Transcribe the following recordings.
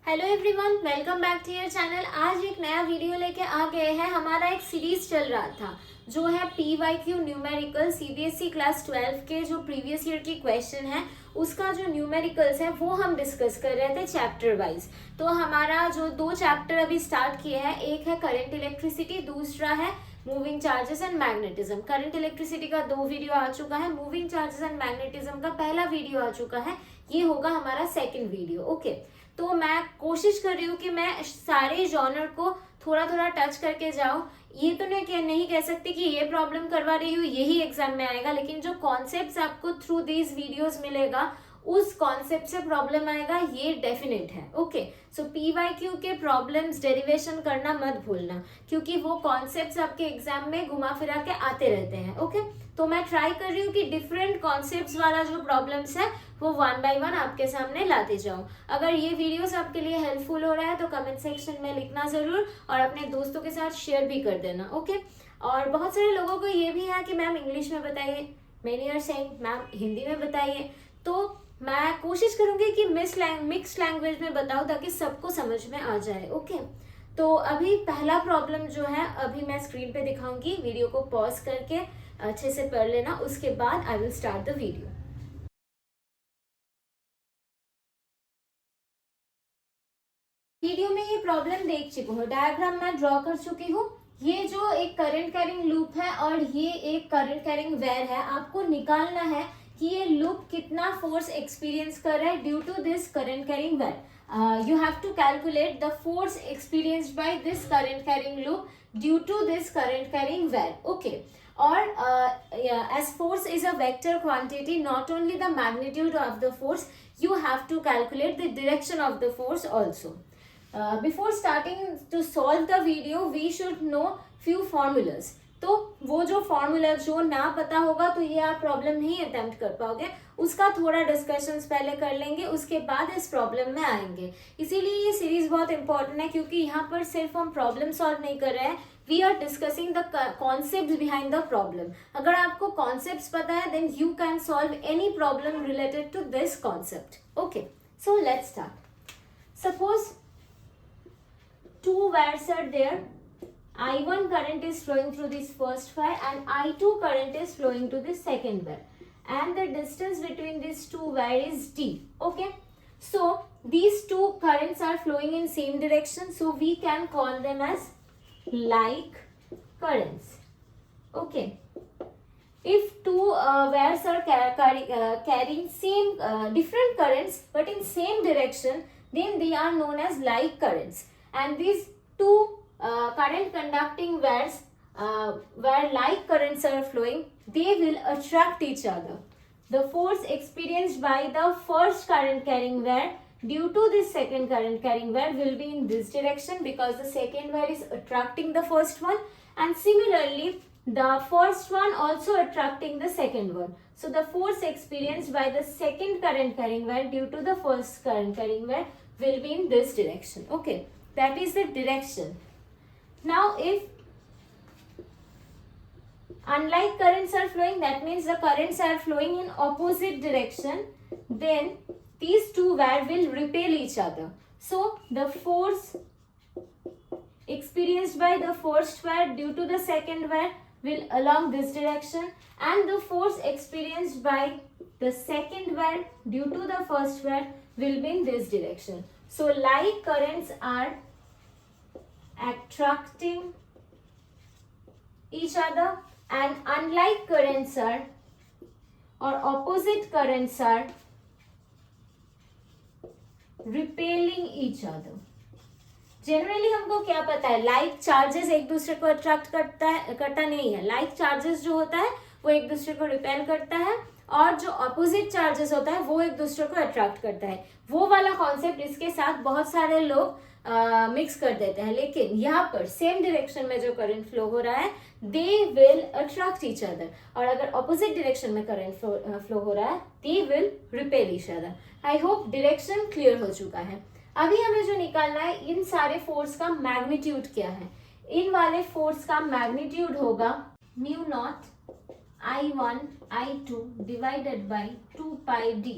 Hello everyone, welcome back to your channel. आज एक नया वीडियो लेके आ गए हैं। हमारा एक सीरीज चल रहा था जो है PYQ न्यूमेरिकल CBSE क्लास 12 के जो प्रीवियस ईयर की क्वेश्चन है उसका जो न्यूमेरिकल्स है वो हम डिस्कस कर रहे थे चैप्टर वाइज। तो हमारा जो 2 चैप्टर अभी स्टार्ट किए हैं, एक है करंट इलेक्ट्रिसिटी, दूसरा है moving charges and magnetism. Current electricity का 2 वीडियो आ चुका है, मूविंग चार्जेस एंड मैग्नेटिज्म का पहला वीडियो आ चुका है, ये होगा हमारा सेकेंड वीडियो। ओके, तो मैं कोशिश कर रही हूँ कि मैं सारे जॉनर को थोड़ा थोड़ा टच करके जाऊँ। ये तो नहीं कह सकती कि ये प्रॉब्लम करवा रही हूँ यही एग्जाम में आएगा, लेकिन जो कॉन्सेप्ट्स आपको थ्रू दीज वीडियोस मिलेगा उस कॉन्सेप्ट से प्रॉब्लम आएगा, ये डेफिनेट है। ओके, सो PYQ के प्रॉब्लम्स डेरिवेशन करना मत भूलना, क्योंकि वो कॉन्सेप्ट्स आपके एग्जाम में घुमा फिरा के आते रहते हैं। ओके, तो मैं ट्राई कर रही हूँ कि डिफरेंट कॉन्सेप्ट्स वाला जो प्रॉब्लम्स है वो 1 बाय 1 आपके सामने लाते जाऊँ। अगर ये वीडियोस आपके लिए हेल्पफुल हो रहा है तो कमेंट सेक्शन में लिखना जरूर और अपने दोस्तों के साथ शेयर भी कर देना। ओके, और बहुत सारे लोगों को ये भी है कि मैम इंग्लिश में बताइए, many are saying ma'am Hindi में बताइए। तो मैं कोशिश करूंगी कि मिक्स लैंग्वेज में बताऊं ताकि सबको समझ में आ जाए। ओके, तो अभी पहला प्रॉब्लम जो है अभी मैं स्क्रीन पे दिखाऊंगी, वीडियो को पॉज करके अच्छे से पढ़ लेना, उसके बाद I will start the video. Video में ये प्रॉब्लम देख चुकी हूँ, डायग्राम मैं ड्रॉ कर चुकी हूँ। ये जो एक करंट कैरिंग लूप है और ये एक करंट कैरिंग वायर है, आपको निकालना है कि ये लूप कितना फोर्स एक्सपीरियंस कर रहा है due to this current carrying wire. You have to calculate the force experienced by this current carrying loop due to this current carrying wire. Okay, or as force is a vector quantity, not only the magnitude of the force, you have to calculate the direction of the force also. Before starting to solve the video, we should know few formulas. तो वो जो formula जो ना पता होगा तो ये आप प्रॉब्लम नहीं अटेम्प्ट कर पाओगे, उसका थोड़ा डिस्कशंस पहले कर लेंगे, उसके बाद इस प्रॉब्लम में आएंगे। इसीलिए ये सीरीज बहुत इंपॉर्टेंट है, क्योंकि यहाँ पर सिर्फ हम प्रॉब्लम सॉल्व नहीं कर रहे हैं, we are discussing the concept behind the problem. अगर आपको कॉन्सेप्ट पता है then you can solve any problem related to this concept. Okay, so let's start. Suppose two wires are there. I1 current is flowing through this first wire and I2 current is flowing to the second wire, and the distance between these two wires is D. Okay, so these two currents are flowing in same direction, so we can call them as like currents. Okay, if two wires are carrying same different currents but in same direction, then they are known as like currents. And these two current conducting wires where like currents are flowing, they will attract each other. The force experienced by the first current carrying wire due to this second current carrying wire will be in this direction, because the second wire is attracting the first one, and similarly the first one also attracting the second one. So the force experienced by the second current carrying wire due to the first current carrying wire will be in this direction. Okay, that is the direction. Now if unlike currents are flowing, that means the currents are flowing in opposite direction, then these two wires will repel each other. So the force experienced by the first wire due to the second wire will along this direction, and the force experienced by the second wire due to the first wire will be in this direction. So like currents are attracting each other and unlike currents are or opposite currents are repelling each other. Generally हमको क्या पता है, like charges एक दूसरे को attract करता नहीं है। लाइक चार्जेस जो होता है वो एक दूसरे को रिपेल करता है, और जो अपोजिट चार्जेस होता है वो एक दूसरे को अट्रैक्ट करता है। वो वाला कॉन्सेप्ट इसके साथ बहुत सारे लोग मिक्स कर देते हैं, लेकिन यहाँ पर सेम डायरेक्शन में जो करंट फ्लो हो रहा है they will attract each other, और अगर ऑपोजिट डायरेक्शन में करंट फ्लो हो रहा है they will repel each other. I hope direction clear हो चुका है। अभी हमें जो निकालना है, इन सारे फोर्स का मैग्नीट्यूड क्या है। इन वाले फोर्स का मैग्नीट्यूड होगा mu not I1 I2 divided by 2 pi d।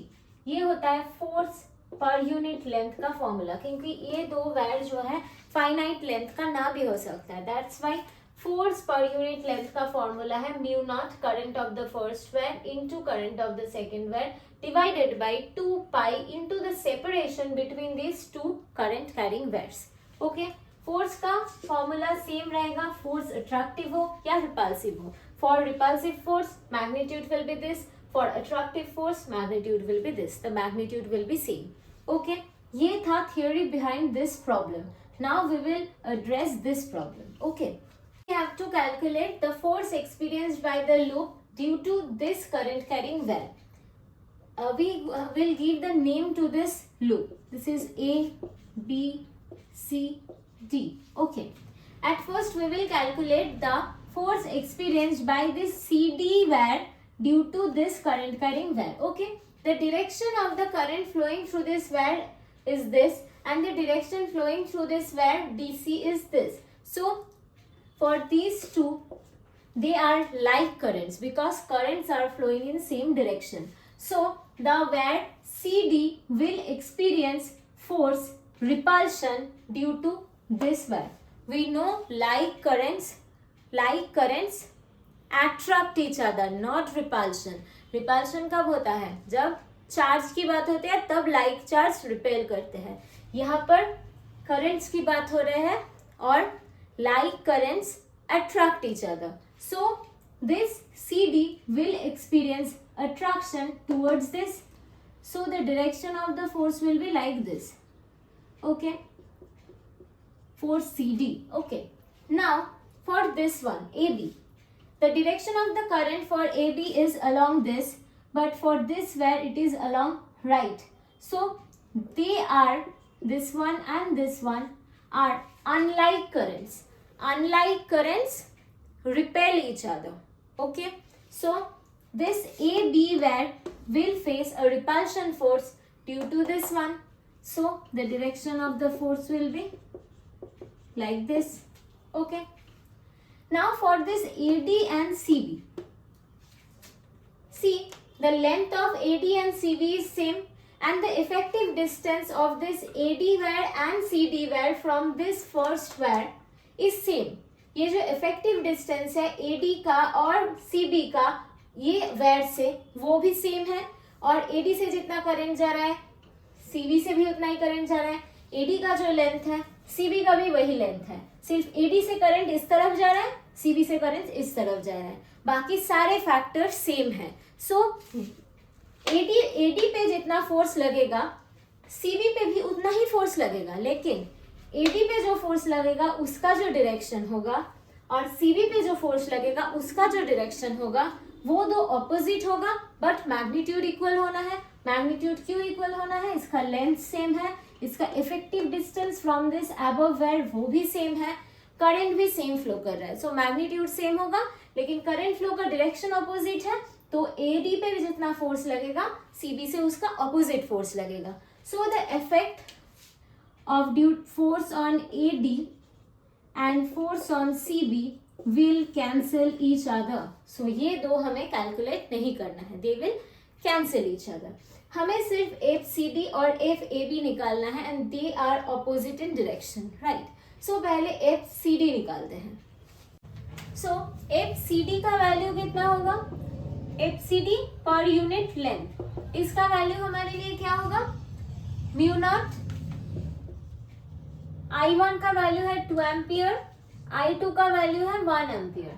ये होता है फोर्स पर यूनिट लेंथ का फॉर्मूला, क्योंकि ये दो वायर जो है फाइनाइट लेंथ का ना भी हो सकता है, दैट्स वाई फोर्स पर यूनिट लेंथ का फॉर्मूला है mu not current of the first wire into current of the second wire divided by 2 pi into the separation between these two current carrying wires. Okay, force का formula same रहेगा, force attractive हो या repulsive हो। For repulsive force magnitude will be this, for attractive force magnitude will be this, the magnitude will be same. Okay, ये था theory behind this problem. Now we will address this problem. Okay, we have to calculate the force experienced by the loop due to this current carrying wire. We will give the name to this loop. This is A, B, C, D. Okay. At first we will calculate the force experienced by this CD wire due to this current carrying wire. Okay. The direction of the current flowing through this wire is this, and the direction flowing through this wire DC is this. So for these two, they are like currents because currents are flowing in same direction. So the wire CD will experience force repulsion due to this wire. We know like currents attract each other, not repulsion. Repulsion कब होता है? जब charge की बात होती है तब like charge repel करते हैं। यहाँ पर करंट्स की बात हो रहे हैं और like currents attract each other. So this CD will experience attraction towards this. So the direction of the force will be like this. Okay. Force CD. Okay. Now for this one, AB. The direction of the current for AB is along this, but for this where it is along right. So they are, this one and this one are unlike currents. Unlike currents repel each other. Okay, so this AB wire will face a repulsion force due to this one. So the direction of the force will be like this. Okay, now for this AD and CB. See, the length of AD and CB is same, and the effective distance of this AD wire and CD wire from this first wire is same. ये जो effective distance है AD का और CB का ये wire से वो भी सेम है, और AD से जितना करंट जा रहा है CB से भी उतना ही करंट जा रहा है। AD का जो लेंथ है CB का भी वही लेंथ है, सिर्फ AD से करंट इस तरफ जा रहा है, CB से करंट इस तरफ जा रहा है, बाकी सारे फैक्टर सेम है। सो AD पे जितना फोर्स लगेगा CB पे भी उतना ही फोर्स लगेगा, लेकिन AD पे जो फोर्स लगेगा उसका जो डायरेक्शन होगा और CB पे जो फोर्स लगेगा उसका जो डायरेक्शन होगा वो दो ऑपोजिट होगा, बट मैग्नीट्यूड इक्वल होना है। मैग्नीट्यूड क्यों इक्वल होना है? इसका लेंथ सेम है, इसका effective distance from this above wire वो भी सेम है, करंट भी सेम फ्लो कर रहा है। सो मैग्नीट्यूड सेम होगा, लेकिन करंट फ्लो का डायरेक्शन ऑपोजिट है, तो AD पे भी जितना फोर्स लगेगा CB से उसका ऑपोजिट फोर्स लगेगा। So the effect of due force on AD and force on CB will cancel each other. So ये दो हमें कैलकुलेट नहीं करना है, they will cancel each other. हमें सिर्फ FCD और FAB निकालना है and they are opposite in direction, right? So पहले FCD निकालते हैं। So FCD का वैल्यू कितना होगा? FCD पर यूनिट लेंथ, इसका वैल्यू हमारे लिए क्या होगा? म्यू नॉट I1 का वैल्यू है 2 एम्पियर, I2 का वैल्यू है 1 ampere,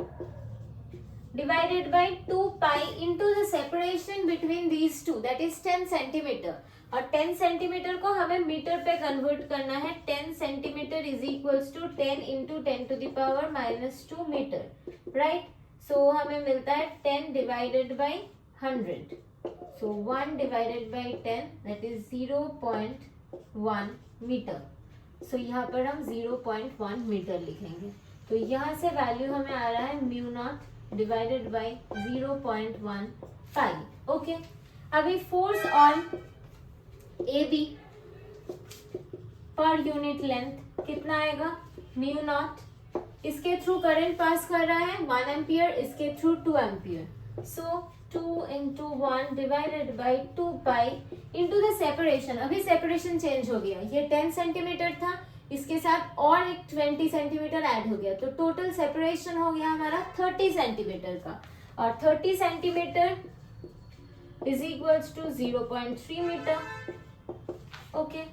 divided by 2 pi into the separation between these two, that is 10 centimetre, और 10 सेंटीमीटर को हमें मीटर पे कन्वर्ट करना है। 10 centimetre is equals to 10 into 10 to the power -2 metre, right? So हमें मिलता है 10 divided by 100, so 1 divided by 10 that is 0.1 metre. So यहाँ पर हम 0.1 मीटर लिखेंगे, तो यहाँ से वैल्यू हमें आ रहा है mu not divided by 0.1 pi. Okay, अभी फोर्स ऑन AB पर यूनिट लेंथ कितना आएगा? म्यू नॉट, इसके थ्रू करंट पास कर रहा है 1 एम्पियर, इसके through 2 ampere, so 2 into 1 divided by 2 pi into the separation. अभी separation change हो गया, ये 10 सेंटीमीटर था, इसके साथ और एक 20 सेंटीमीटर ऐड हो गया, तो टोटल सेपरेशन हो गया हमारा 30 सेंटीमीटर का, और 30 centimetre is equals to 0.3 metre. Okay,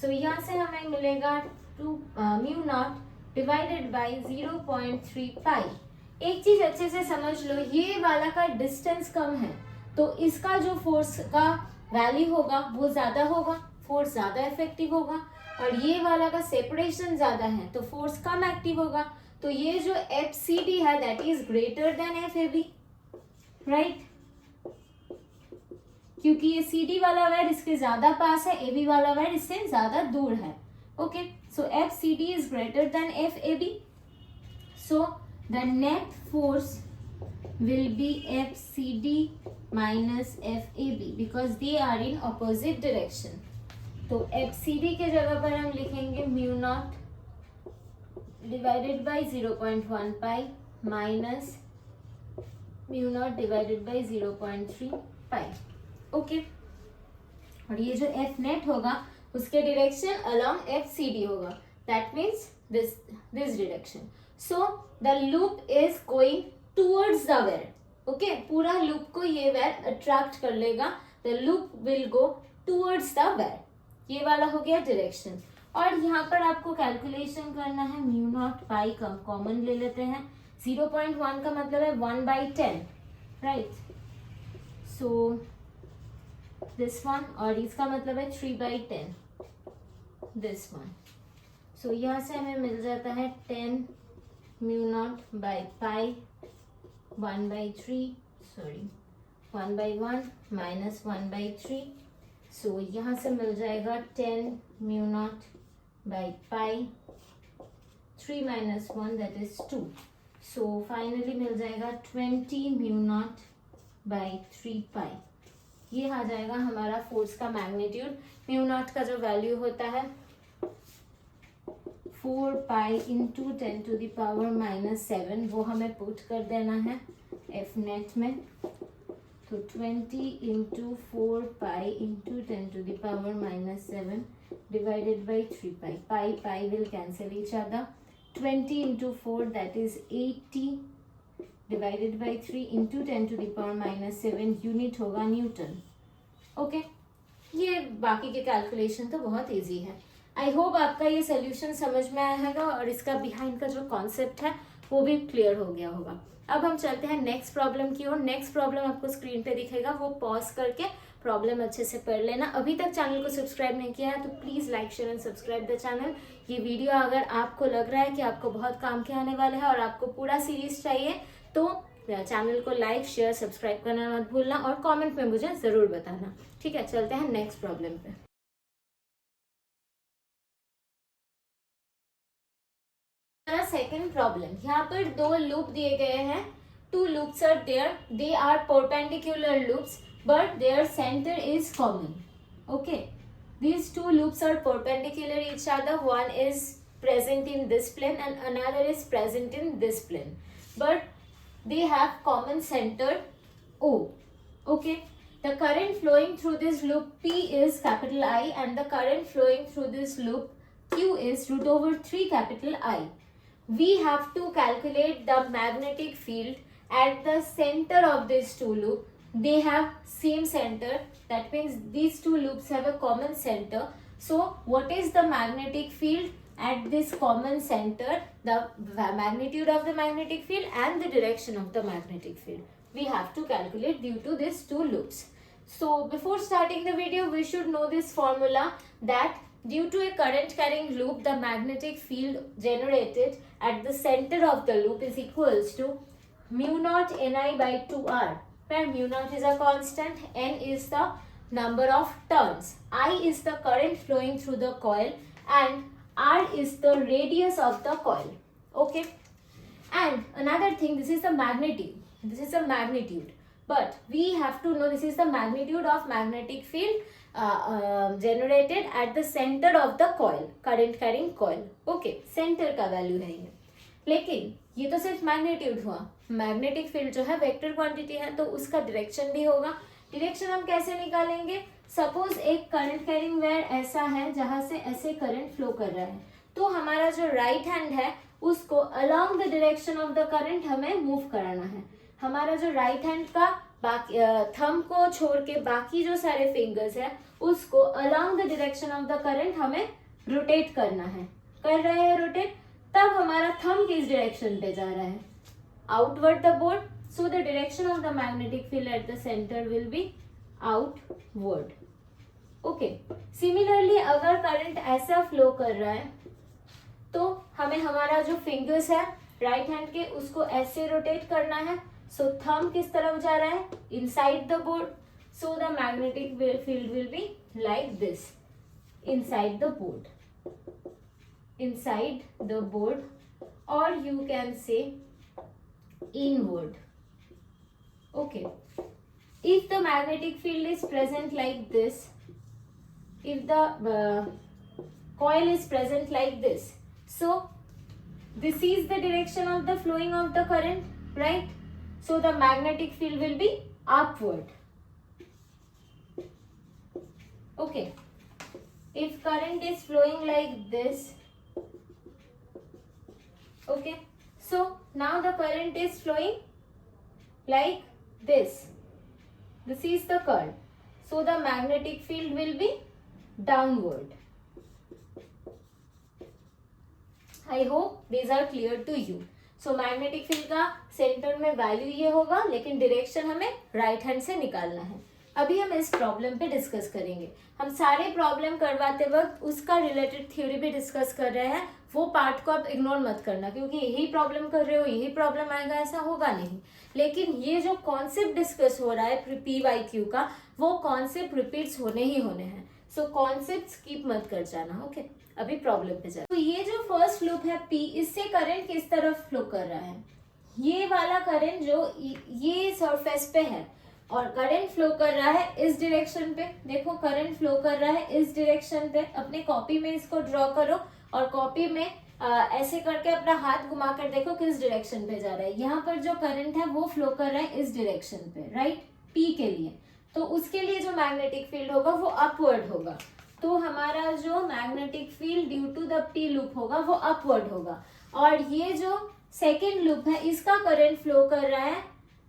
so यहाँ से हमें मिलेगा 2 mu not divided by 0.3 pi. एक चीज अच्छे से समझ लो, ये वाला का डिस्टेंस कम है तो इसका जो फोर्स का वैल्यू होगा वो ज्यादा होगा, फोर्स ज्यादा इफेक्टिव होगा, और ये वाला का सेपरेशन ज्यादा है तो फोर्स कम एक्टिव होगा. तो ये जो FCD है that is greater than FAB, right, क्योंकि ये CD वाला वायर इसके ज्यादा पास है, AB वाला वायर इससे ज्यादा दूर है. Okay, so FCD is greater than FAB, so the net force will be FCD minus FAB because they are in opposite direction. तो FCD के जगह पर हम लिखेंगे mu not divided by 0.1 pi minus mu not divided by 0.3 pi. Okay, और ये जो F net होगा उसके डायरेक्शन अलोंग FCD होगा, that means this direction. So the loop is going towards the wire. Okay, पूरा लूप को ये wire attract कर लेगा, the loop will go towards the wire. ये वाला हो गया डायरेक्शन. और यहाँ पर आपको कैलकुलेशन करना है, म्यू नॉट पाई का कॉमन ले लेते हैं. 0.1 का मतलब है 1/10, राइट, सो दिस वन, और इसका मतलब है 3/10 दिस वन. सो यहाँ से हमें मिल जाता है 10 mu not by pi 1/3, sorry 1/1 minus 1/3. So यहाँ से मिल जाएगा 10 mu not by pi 3 minus 1 that is 2. So finally मिल जाएगा 20 म्यू नॉट बाई 3 पाई. ये आ जाएगा हमारा फोर्स का मैग्नीट्यूड. म्यू नॉट का जो वैल्यू होता है 4 pi into 10 to the power -7, वो हमें पुट कर देना है F नेट में. तो 20 into 4 pi into 10 to the power -7 divided by 3 pi. Pi pi will cancel each other. 20 into 4 that is 80 divided by 3 into 10 to the power -7, unit होगा newton. Okay, ये बाकी के कैलकुलेशन तो बहुत इजी है. I hope आपका ये solution समझ में आया होगा और इसका बिहाइंड का जो कॉन्सेप्ट है वो भी क्लियर हो गया होगा. अब हम चलते हैं नेक्स्ट प्रॉब्लम की ओर. नेक्स्ट प्रॉब्लम आपको स्क्रीन पे दिखेगा, वो पॉज करके प्रॉब्लम अच्छे से पढ़ लेना. अभी तक चैनल को सब्सक्राइब नहीं किया है तो please like share and subscribe the channel. ये वीडियो अगर आपको लग रहा है कि आपको बहुत काम के आने वाले हैं और आपको पूरा सीरीज चाहिए तो चैनल को लाइक शेयर सब्सक्राइब करना मत भूलना और कमेंट में मुझे ज़रूर बताना. ठीक है, चलते हैं नेक्स्ट प्रॉब्लम पे. सेकेंड प्रॉब्लम, यहाँ पर दो लूप दिए गए हैं. Two loops are there, they are perpendicular loops but their center is common. Okay, these two loops are perpendicular each other. One is present in this plane and another is present in this plane, but they have common center O. Okay, the current flowing through this loop P is capital I and the current flowing through this loop Q is √3 capital I. We have to calculate the magnetic field at the center of these two loops. They have same center, that means these two loops have a common center. So what is the magnetic field at this common center? The magnitude of the magnetic field and the direction of the magnetic field we have to calculate due to these two loops. So before starting the video we should know this formula, that due to a current carrying loop the magnetic field generated at the center of the loop is equals to mu naught Ni by 2R, where mu naught is a constant, N is the number of turns, I is the current flowing through the coil and R is the radius of the coil. Okay, and another thing, this is the magnitude, this is the magnitude, but we have to know this is the magnitude of magnetic field generated at the center of the coil, current carrying coil. Okay, center का value है ये. लेकिन ये तो सिर्फ magnitude हुआ, magnetic field जो है वेक्टर क्वांटिटी है तो उसका डायरेक्शन भी होगा। डायरेक्शन हम कैसे निकालेंगे? सपोज एक करंट कैरिंग वायर ऐसा है जहां से ऐसे करंट फ्लो कर रहा है, तो हमारा जो राइट हैंड है उसको along the direction of the current हमें मूव कराना है। हमारा जो राइट हैंड का बाकी थंब को छोड़ के बाकी जो सारे फिंगर्स है उसको along the direction of the current हमें रोटेट करना है। कर रहे हैं रोटेट, तब हमारा थंब किस डायरेक्शन पे जा रहा है? Outward the board, so the direction of the magnetic field at the centre will be outward. Okay, similarly अगर करंट ऐसा फ्लो कर रहा है तो हमें हमारा जो फिंगर्स है राइट हैंड के उसको ऐसे रोटेट करना है। सो थंब किस तरफ जा रहा है? Inside the board, so the magnetic field will be like this, inside the board, inside the board, or you can say inward. Okay, if the magnetic field is present like this, if the coil is present like this, so this is the direction of the flowing of the current, right? So the magnetic field will be upward. Okay, if current is flowing like this, okay, so now the current is flowing like this, this is the current, so the magnetic field will be downward. I hope these are clear to you. So magnetic field का centre में value ये होगा, लेकिन direction हमें right hand से निकालना है। अभी हम इस प्रॉब्लम पे डिस्कस करेंगे। हम सारे प्रॉब्लम करवाते वक्त उसका रिलेटेड थ्योरी भी डिस्कस कर रहे हैं, वो पार्ट को आप इग्नोर मत करना, क्योंकि यही प्रॉब्लम कर रहे हो यही प्रॉब्लम आएगा ऐसा होगा नहीं। लेकिन ये जो कॉन्सेप्ट डिस्कस हो रहा है PYQ का, वो कॉन्सेप्ट रिपीट्स होने ही होने हैं। सो कॉन्सेप्ट स्किप मत कर जाना। ओके, अभी प्रॉब्लम पे जाए। तो ये जो फर्स्ट लूप है P, इससे करंट किस तरफ फ्लो कर रहा है? ये वाला करंट जो ये सरफेस पे है और करंट फ्लो कर रहा है इस डायरेक्शन पे। देखो करंट फ्लो कर रहा है इस डायरेक्शन पे। अपने कॉपी में इसको ड्रॉ करो और कॉपी में ऐसे करके अपना हाथ घुमा कर देखो किस डायरेक्शन पे जा रहा है। यहाँ पर जो करंट है वो फ्लो कर रहा है इस डायरेक्शन पे, राइट, P के लिए। तो उसके लिए जो मैग्नेटिक फील्ड होगा वो अपवर्ड होगा। तो हमारा जो magnetic field due to the P loop होगा वो अपवर्ड होगा। और ये जो सेकेंड लूप है इसका करंट फ्लो कर रहा है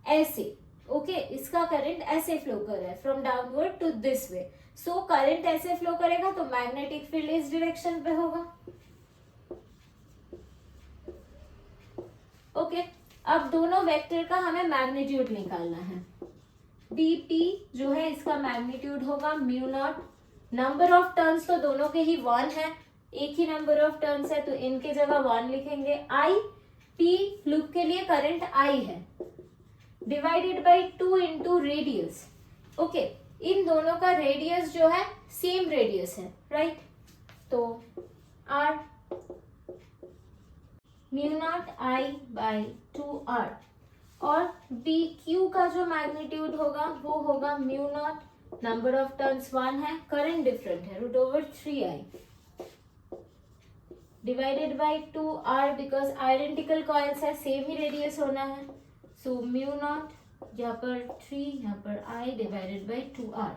ऐसे। ओके, इसका करंट ऐसे फ्लो कर रहा है from downward to this way. So current ऐसे फ्लो करेगा तो मैग्नेटिक फील्ड इस डायरेक्शन पे होगा। ओके, अब दोनों वेक्टर का हमें मैग्नीट्यूड निकालना है। BP जो है इसका मैग्नीट्यूड होगा mu not, number of turns तो दोनों के ही 1 है, एक ही नंबर ऑफ टर्न्स है तो इनके जगह 1 लिखेंगे। I, P लूप के लिए करंट I है, divided by 2 into radius. Okay, इन दोनों का रेडियस जो है सेम रेडियस है, राइट, तो R mu not I by 2R। और BQ का जो मैग्नीट्यूड होगा वो होगा mu not, number of turns 1 है, करंट डिफरेंट है, root over 3I divided by 2R, because identical coils है, सेम ही रेडियस होना है। सो म्यू नॉट यहाँ पर 3, यहाँ पर I डिवाइडेड बाई 2R।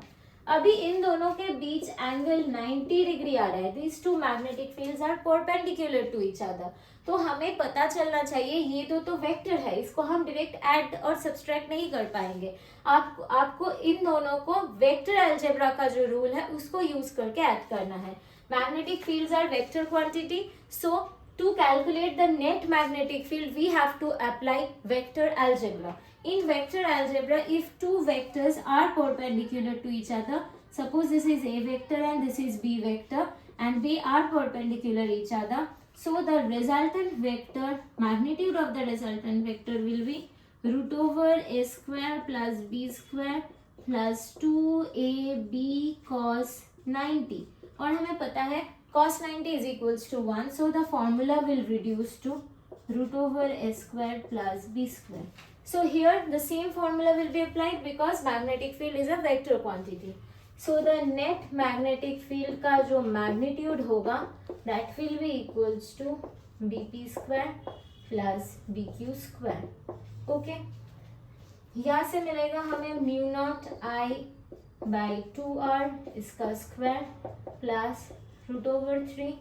अभी इन दोनों के बीच एंगल 90 डिग्री आ रहा है। These two magnetic fields are perpendicular to each other. तो हमें पता चलना चाहिए ये तो वेक्टर है, इसको हम डायरेक्ट ऐड और सब्सट्रैक्ट नहीं कर पाएंगे। आपको इन दोनों को वेक्टर अलजेब्रा का जो रूल है उसको यूज करके ऐड करना है। Magnetic fields are vector quantity, so to calculate the net magnetic field we have to apply vector algebra. In vector algebra, if two vectors are perpendicular to each other, suppose this is A vector and this is B vector and they are perpendicular each other, so the resultant vector, magnitude of the resultant vector will be root over A square plus B square plus 2AB cos 90। और हमें पता है cos 90 is equals to 1, so the formula will reduce to root over A square plus B square. So here the same formula will be applied because magnetic field is a vector quantity. So the net magnetic field का जो magnitude होगा that will be equals to BP square plus B Q square. Okay, यहाँ से मिलेगा हमें mu naught I by 2r इसका square plus root over 3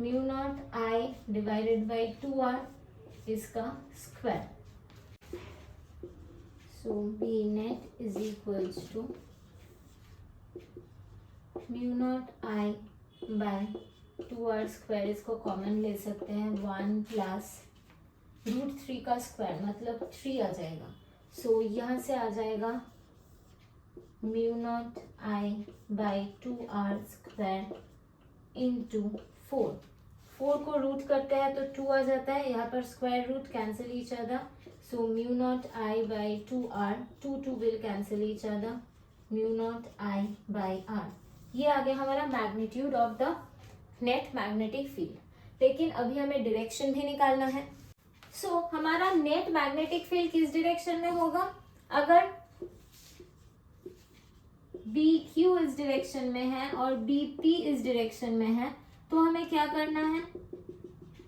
mu naught I divided by 2r इसका square. So B net is equals to mu naught I by 2r square, इसको common ले सकते हैं 1 प्लस रूट 3 का square मतलब 3 आ जाएगा। सो यहाँ से आ जाएगा mu naught I by 2r square into 4 को रूट करते हैं तो 2 आ जाता है, यहाँ पर square root cancel each other. So mu naught I by 2r 2 will cancel each other, mu naught I by r। ये आ गया हमारा magnitude of the net magnetic field. लेकिन अभी हमें डायरेक्शन भी निकालना है। सो हमारा नेट मैग्नेटिक फील्ड किस डायरेक्शन में होगा? अगर बी क्यू इस डायरेक्शन में है और बी पी इस डायरेक्शन में है तो हमें क्या करना है?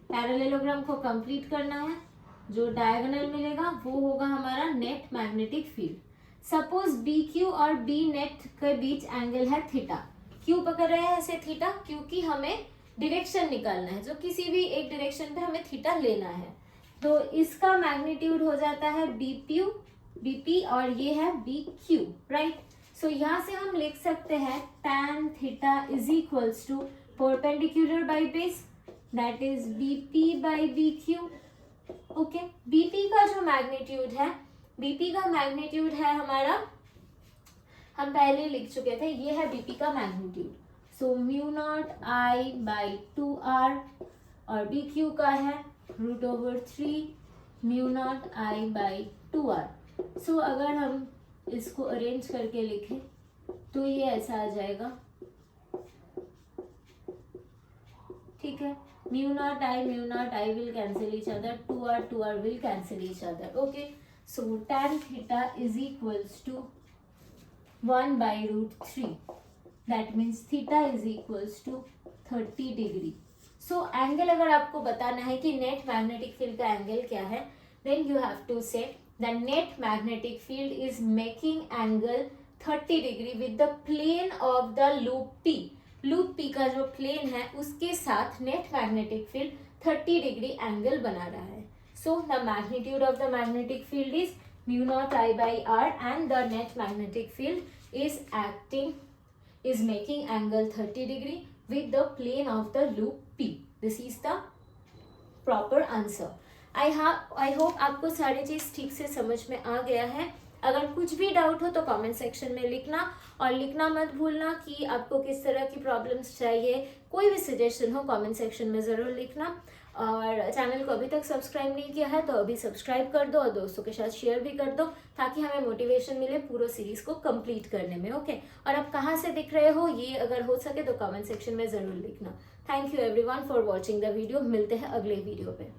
पैरेललोग्राम को कंप्लीट करना है। जो डायगोनल मिलेगा वो होगा हमारा net magnetic field. Suppose B Q और बी नेट के बीच एंगल है थीटा। क्यों पकड़ रहे हैं ऐसे थीटा? क्योंकि हमें डायरेक्शन निकालना है, जो किसी भी एक डायरेक्शन पे हमें थीटा लेना है। तो इसका मैग्नीट्यूड हो जाता है बीपी और ये है बी क्यू, राइट। सो यहाँ से हम लिख सकते हैं tan theta is equals to perpendicular by base, that is BP by B Q. Okay, BP का जो मैग्नीट्यूड है, बीपी का मैग्नीट्यूड है हमारा, हम पहले लिख चुके थे, ये है बीपी का magnitude. So mu naught I by 2r और बी क्यू का है root over 3 mu naught I by 2r। So अगर हम इसको अरेंज करके लिखें तो ये ऐसा आ जाएगा, ठीक है। Mu naught I will cancel each other, 2r will cancel each other. Okay, so tan theta is equals to 1 by root 3, that means theta is equals to 30 degree. So angle अगर आपको बताना है कि नेट मैग्नेटिक फील्ड का angle क्या है, then you have to say the net magnetic field is making angle 30 degree with the plane of the loop P. Loop P का जो प्लेन है उसके साथ net magnetic field 30 degree angle बना रहा है। So the magnitude of the magnetic field is mu naught I by r and the net magnetic field is making angle 30 degree with the plane of the loop P. This is the proper answer. I hope आपको सारी चीज ठीक से समझ में आ गया है। अगर कुछ भी डाउट हो तो कमेंट सेक्शन में लिखना, और लिखना मत भूलना कि आपको किस तरह की प्रॉब्लम्स चाहिए। कोई भी सजेशन हो कमेंट सेक्शन में ज़रूर लिखना। और चैनल को अभी तक सब्सक्राइब नहीं किया है तो अभी सब्सक्राइब कर दो और दोस्तों के साथ शेयर भी कर दो, ताकि हमें मोटिवेशन मिले पूरा सीरीज़ को कंप्लीट करने में। ओके, और आप कहाँ से दिख रहे हो ये अगर हो सके तो कमेंट सेक्शन में ज़रूर लिखना। Thank you everyone for watching the video. मिलते हैं अगले वीडियो पे।